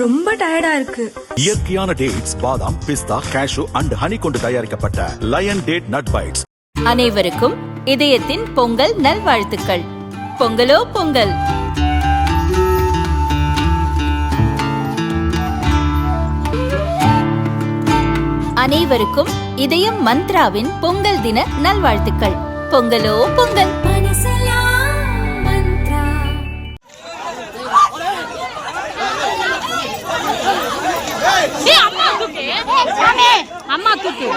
ரொம்ப டயர்டா இருக்கு. இயற்கையான டேட்ஸ், பாதாம், பிஸ்தா, கேஷு அண்ட் ஹனி கொண்டு தயாரிக்கப்பட்ட லயன் டேட் நட் பைட்ஸ். அனைவருக்கும் இதயத்தின் பொங்கல் நல்வாழ்த்துக்கள். பொங்கலோ பொங்கல். அனைவருக்கும் இதயம் மந்த்ராவின் பொங்கல் தின நல்வாழ்த்துக்கள். பொங்கலோ பொங்கல். அம்மா தூக்கு.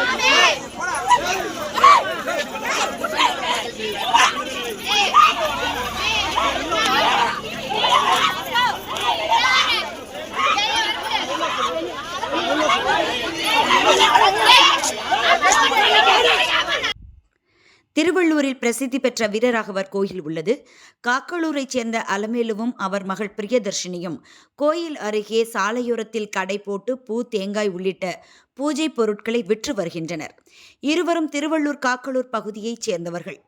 திருவள்ளூரில் பிரசித்தி பெற்ற வீரராகவர் கோயில் உள்ளது. காக்களூரைச் சேர்ந்த அலமேலுவும் அவர் மகள் பிரியதர்ஷினியும் கோயில் அருகே சாலையோரத்தில் கடை போட்டு பூ, தேங்காய் உள்ளிட்ட பூஜை பொருட்களை விற்று வருகின்றனர். இருவரும் திருவள்ளூர் காக்களூர் பகுதியைச் சேர்ந்தவர்கள்.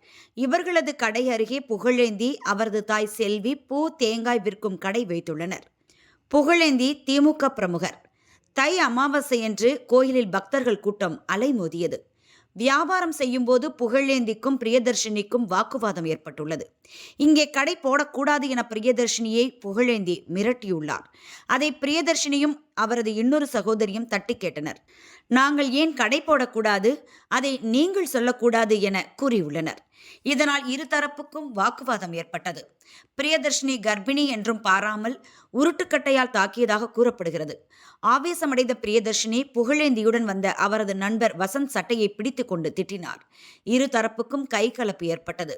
இவர்களது கடை அருகே புகழேந்தி, அவரது தாய் செல்வி பூ, தேங்காய் விற்கும் கடை வைத்துள்ளனர். புகழேந்தி திமுக பிரமுகர். தை அமாவாசையன்று கோயிலில் பக்தர்கள் கூட்டம் அலைமோதியது. வியாபாரம் செய்யும்போது புகழேந்திக்கும் பிரியதர்ஷினிக்கும் வாக்குவாதம் ஏற்பட்டுள்ளது. இங்கே கடை போடக்கூடாது என பிரியதர்ஷினியை புகழேந்தி மிரட்டியுள்ளார். அதை பிரியதர்ஷினியும் அவரது இன்னொரு சகோதரியும் தட்டி கேட்டனர். நாங்கள் ஏன் கடை போடக்கூடாது, அதை நீங்கள் சொல்லக்கூடாது என கூறியுள்ளனர். இதனால் இருதரப்புக்கும் வாக்குவாதம் ஏற்பட்டது. பிரியதர்ஷினி கர்ப்பிணி என்றும் பாராமல் உருட்டுக்கட்டையால் தாக்கியதாக கூறப்படுகிறது. ஆவேசமடைந்த பிரியதர்ஷினி புகழேந்தியுடன் வந்த அவரது நண்பர் வசந்த் சட்டையை பிடித்துக் கொண்டு திட்டினார். இரு தரப்புக்கும் கைகலப்பு ஏற்பட்டது.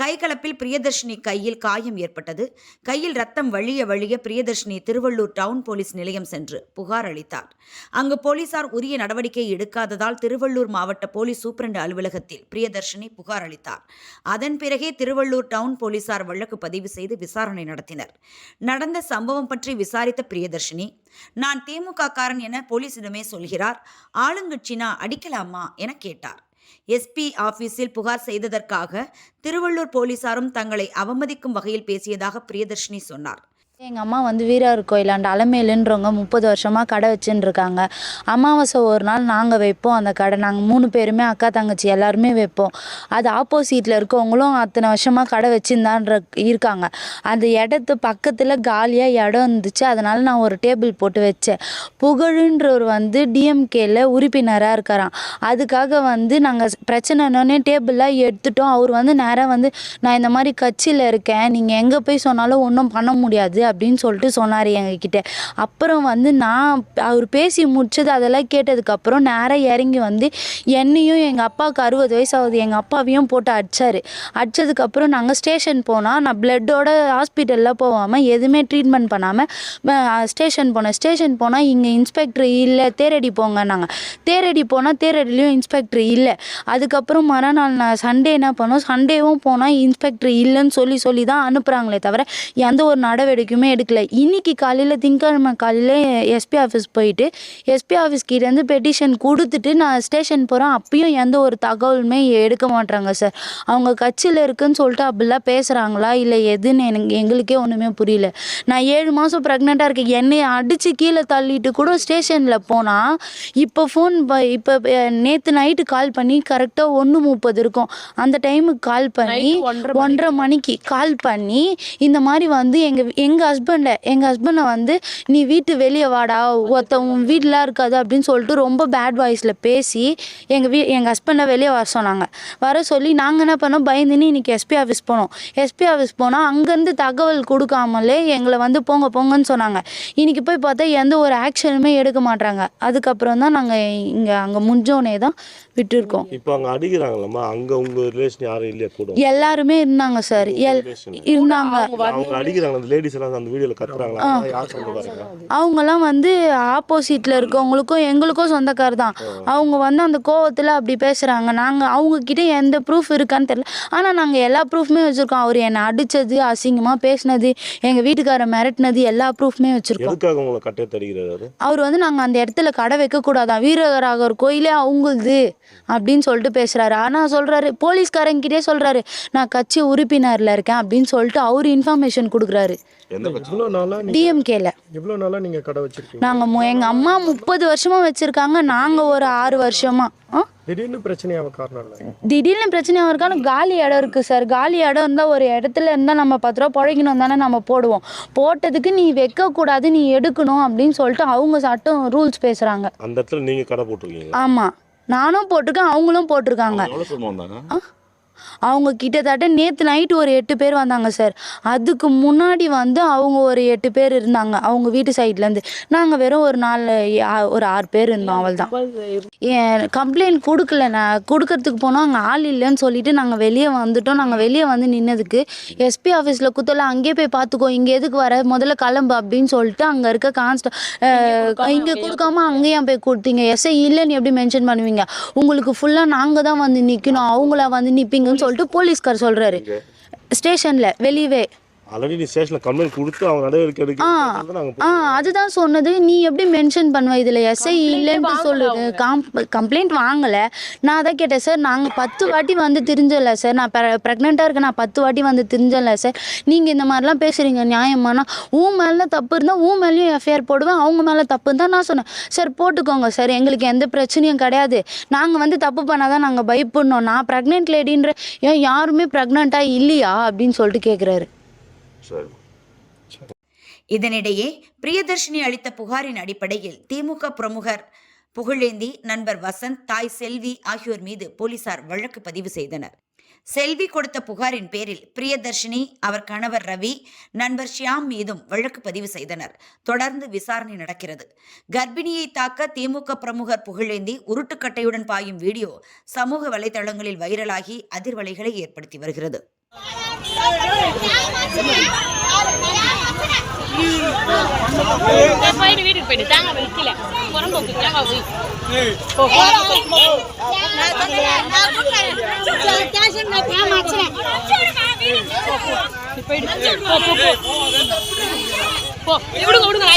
கைகலப்பில் பிரியதர்ஷினி கையில் காயம் ஏற்பட்டது. கையில் ரத்தம் வழிய பிரியதர்ஷினி திருவள்ளூர் டவுன் போலீஸ் நிலையம் சென்று புகார் அளித்தார். அங்கு போலீசார் உரிய நடவடிக்கை எடுக்காததால் திருவள்ளூர் மாவட்ட போலீஸ் சூப்பரண்டு அலுவலகத்தில் பிரியதர்ஷினி புகார் அளித்தார். அதன் பிறகே திருவள்ளூர் டவுன் போலீசார் வழக்கு பதிவு செய்து விசாரணை நடத்தினர். நடந்த சம்பவம் பற்றி விசாரித்த பிரியதர்ஷினி, நான் திமுக காரன் என போலீசிடமே சொல்கிறார், ஆளுங்கட்சினா அடிக்கலாமா என கேட்டார். எஸ்பி ஆபீஸில் புகார் செய்ததற்காக திருவள்ளூர் போலீசாரும் தங்களை அவமதிக்கும் வகையில் பேசியதாக பிரியதர்ஷினி சொன்னார். எங்கள் அம்மா வீரார் கோயிலாண்ட அலமேலுன்றவங்க 30 வருஷமாக கடை வச்சுன்னு இருக்காங்க. அமாவாசை ஒரு நாள் நாங்கள் வைப்போம் அந்த கடை. நாங்கள் 3 பேருமே அக்கா தங்கச்சி எல்லாருமே வைப்போம். அது ஆப்போசிட்டில் இருக்கவங்களும் அத்தனை வருஷமாக கடை வச்சுருந்தான்ற இருக்காங்க. அந்த இடத்து பக்கத்தில் காலியாக இடம் இருந்துச்சு. அதனால் நான் ஒரு டேபிள் போட்டு வச்சேன். புகழுன்றவர் டிஎம்கேல உறுப்பினராக இருக்காராம். அதுக்காக நாங்கள் பிரச்சனைனே டேபிளாக எடுத்துட்டோம். அவர் நேராக நான் இந்த மாதிரி கட்சியில் இருக்கேன், நீங்கள் எங்கே போய் சொன்னாலும் ஒன்றும் பண்ண முடியாது அப்படின்னு சொல்லிட்டு சொன்னார் எங்ககிட்ட. அப்புறம் நான் அவர் பேசி முடிச்சது அதெல்லாம் கேட்டதுக்கப்புறம் நேராக இறங்கி என்னையும் எங்கள் அப்பாவுக்கு 60 வயசாகுது, எங்கள் அப்பாவையும் போட்டு அடித்தார். அடித்ததுக்கப்புறம் நாங்கள் ஸ்டேஷன் போனால், நான் பிளட்டோட ஹாஸ்பிட்டலில் போகாமல் எதுவுமே ட்ரீட்மெண்ட் பண்ணாமல் ஸ்டேஷன் போனால் இங்கே இன்ஸ்பெக்டர் இல்லை, தேரடி போங்க. நாங்கள் தேரடி போனால் தேரடிலையும் இன்ஸ்பெக்டர் இல்லை. அதுக்கப்புறம் மறுநாள் நான் சண்டே என்ன பண்ணோம், சண்டேவும் போனால் இன்ஸ்பெக்டர் இல்லைன்னு சொல்லி தான் அனுப்புகிறாங்களே தவிர எந்த ஒரு நடவடிக்கையுமே எடுக்கல. இன்னைக்கு காலையில் திங்கட்கிழமை காலையில் எஸ்பி ஆஃபீஸ் போயிட்டு எஸ்பி ஆஃபீஸ்கிட்டேருந்து பெட்டிஷன் கொடுத்துட்டு நான் ஸ்டேஷன் போகிறேன். அப்பயும் எந்த ஒரு தகவலுமே எடுக்க மாட்டாங்க சார். அவங்க கட்சியில் இருக்குன்னு சொல்லிட்டு அப்படிலாம் பேசுகிறாங்களா இல்லை எதுன்னு எங்களுக்கே ஒன்றுமே புரியல. நான் 7 மாதம் ப்ரெக்னெண்ட்டாக இருக்கேன். என்னை அடித்து கீழே தள்ளிட்டு கூட ஸ்டேஷனில் போனால் இப்போ நேற்று நைட்டு கால் பண்ணி கரெக்டாக 1:30 இருக்கும். அந்த டைமுக்கு கால் பண்ணி 1:30 மணிக்கு கால் பண்ணி இந்த மாதிரி எங்கள் ஹஸ்பண்டை நீ வீட்டு வெளியே வாடா, உன் வீட்டிலாம் இருக்காது அப்படின்னு சொல்லிட்டு ரொம்ப பேட் வாய்ஸில் பேசி எங்கள் ஹஸ்பண்டை வெளியே வர சொன்னாங்க. வர சொல்லி நாங்கள் என்ன பண்ணோம், பயந்துன்னு இன்றைக்கி எஸ்பி ஆஃபீஸ் போனோம். எஸ்பி ஆஃபீஸ் போனால் அங்கேருந்து தகவல் கொடுக்காமலே எங்களை போங்கன்னு சொன்னாங்க. இன்றைக்கி போய் பார்த்தா எந்த ஒரு ஆக்ஷனுமே எடுக்க மாட்டாங்க. அதுக்கப்புறம் தான் நாங்கள் அங்கே முடிஞ்சோடனே தான் விட்டுருக்கோம். இப்போ அங்கே அடிக்கிறாங்களா? அங்கே உங்கள் ரிலேஷன் யாரும் இல்லையா? கூட எல்லாருமே இருந்தாங்க சார். இருந்தாங்க. அவங்க அடிக்கிறாங்க, அந்த லேடிஸ் எல்லாம் யாராவது அந்த வீடியோல கத்துறாங்களா? யார் சொல்றாங்க? அவங்கெல்லாம் வந்து ஆப்போசிட்டில் இருக்கவங்களுக்கும் எங்களுக்கும் சொந்தக்கார் தான். அவங்க வந்து அந்த கோவத்தில் அப்படி பேசுகிறாங்க. நாங்கள் அவங்கக்கிட்ட எந்த ப்ரூஃப் இருக்கான்னு தெரியல. ஆனால் நாங்கள் எல்லா ப்ரூஃப்மே வச்சுருக்கோம். அவர் என்னை அடித்தது, அசிங்கமாக பேசினது, எங்கள் வீட்டுக்காரை மிரட்டினது எல்லா ப்ரூஃப்மே வச்சுருக்கோம். எதுக்காக உங்களை கட்டை தருகிறாரு? அவர் வந்து நாங்கள் அந்த இடத்துல கடை வைக்கக்கூடாதான், வீரராகவர் கோயிலே அவங்களுது அப்படின்னு சொல்லிட்டு பேசுகிறாரு. ஆனால் சொல்கிறாரு, போலீஸ்காரங்கிட்டே சொல்கிறாரு, நான் கட்சி உறுப்பினரில் இருக்கேன் அப்படின்னு சொல்லிட்டு அவர் இன்ஃபர்மேஷன் கொடுக்குறாரு. டிஎம்கேல எவ்வளோ நாளாக நீங்கள் கடை வச்சிருக்கீங்க? நாங்கள் எங்கள் அம்மா 30 வருஷமாக வச்சுருக்காங்க, நாங்கள் ஒரு 6 வருஷமாக. திடீர்னு பிரச்சனையாக காரணம் இல்லை. திடீர்னு பிரச்சனையாக இருக்கான்னு காலி இடம் இருக்குது சார். காலி இடம் இருந்தால் ஒரு இடத்துல இருந்தால் நம்ம 10 ரூபா பிழைக்கணும் தானே நம்ம போடுவோம். போட்டதுக்கு நீ வைக்கக்கூடாது, நீ எடுக்கணும் அப்படின்னு சொல்லிட்டு அவங்க சட்டம் ரூல்ஸ் பேசுகிறாங்க. அந்த இடத்துல நீங்கள் கடை போட்டிருக்கீங்க? ஆமாம், நானும் போட்டிருக்கேன், அவங்களும் போட்டிருக்காங்க. எவ்வளோ சொல்லுமா வந்தாங்க? அவங்க கிட்டத்தட்ட நேற்று நைட்டு ஒரு 8 பேர் வந்தாங்க சார். அதுக்கு முன்னாடி வந்து அவங்க ஒரு 8 பேர் இருந்தாங்க அவங்க வீட்டு சைட்லேருந்து. நாங்கள் வெறும் ஒரு 6 பேர் இருந்தோம், அவள் தான். என் கம்ப்ளைண்ட் கொடுக்கல, நான் கொடுக்கறதுக்கு போனோம், அங்கே ஆள் இல்லைன்னு சொல்லிட்டு நாங்கள் வெளியே வந்துட்டோம். நாங்கள் வெளியே வந்து நின்னதுக்கு எஸ்பி ஆஃபீஸில் குத்தல, அங்கேயே போய் பார்த்துக்கோ, இங்கே எதுக்கு வர, முதல்ல கிளம்பு அப்படின்னு சொல்லிட்டு அங்கே இருக்க இங்கே கொடுக்காம அங்கேயே போய் கொடுத்தீங்க. எஸ்ஐ இல்லைன்னு எப்படி மென்ஷன் பண்ணுவீங்க? உங்களுக்கு ஃபுல்லாக நாங்கள் தான் வந்து நிற்கணும், அவங்கள வந்து நிற்பீங்கன்னு சொல்லிட்டு போலீஸ்கார் சொல்றாரு. ஸ்டேஷன்ல வெளியவே ஆல்ரெடி நீ ஸ்டேஷன்ல கம்ப்ளைண்ட் கொடுத்து அவங்க நடவடிக்கை எடுக்க அதுதான் சொன்னது. நீ எப்படி மென்ஷன் பண்ணுவ இதில் எஸ்ஐ இல்லைன்னு சொல்லுது. கம்ப்ளைண்ட் வாங்கலை. நான் அதான் கேட்டேன் சார், நாங்கள் 10 வாட்டி வந்து தெரிஞ்சல சார், நான் ப்ரெக்னெண்ட்டாக இருக்கேன், நான் 10 வாட்டி வந்து தெரிஞ்சல சார், நீங்கள் இந்த மாதிரிலாம் பேசுகிறீங்க நியாயமானா? உன் மேலே தப்பு இருந்தால் உன் மேலேயும் எஃப்ஐஆர் போடுவேன், அவங்க மேலே தப்பு இருந்தால் நான் சொன்னேன் சார் போட்டுக்கோங்க சார், எங்களுக்கு எந்த பிரச்சனையும் கிடையாது, நாங்கள் வந்து தப்பு பண்ணால் தான் நாங்கள் பயப்படணும், நான் ப்ரெக்னென்ட் லேடின்ற, ஏன் யாருமே ப்ரெக்னெண்ட்டாக இல்லையா அப்படின்னு சொல்லிட்டு கேட்குறாரு. இதனிடையே பிரியதர்ஷினி அளித்த புகாரின் அடிப்படையில் திமுக பிரமுகர் புகழேந்தி, நண்பர் வசந்த், தாய் செல்வி ஆகியோர் மீது போலீசார் வழக்கு பதிவு செய்தனர். செல்வி கொடுத்த புகாரின் பேரில் பிரியதர்ஷினி, அவர் கணவர் ரவி, நண்பர் ஷியாம் மீதும் வழக்கு பதிவு செய்தனர். தொடர்ந்து விசாரணை நடக்கிறது. கர்ப்பிணியை தாக்க திமுக பிரமுகர் புகழேந்தி உருட்டுக்கட்டையுடன் பாயும் வீடியோ சமூக வலைதளங்களில் வைரலாகி அதிர்வலைகளை ஏற்படுத்தி வருகிறது. வீட்டுக்கு போயிட்டு தாங்க வைக்கல விடுங்க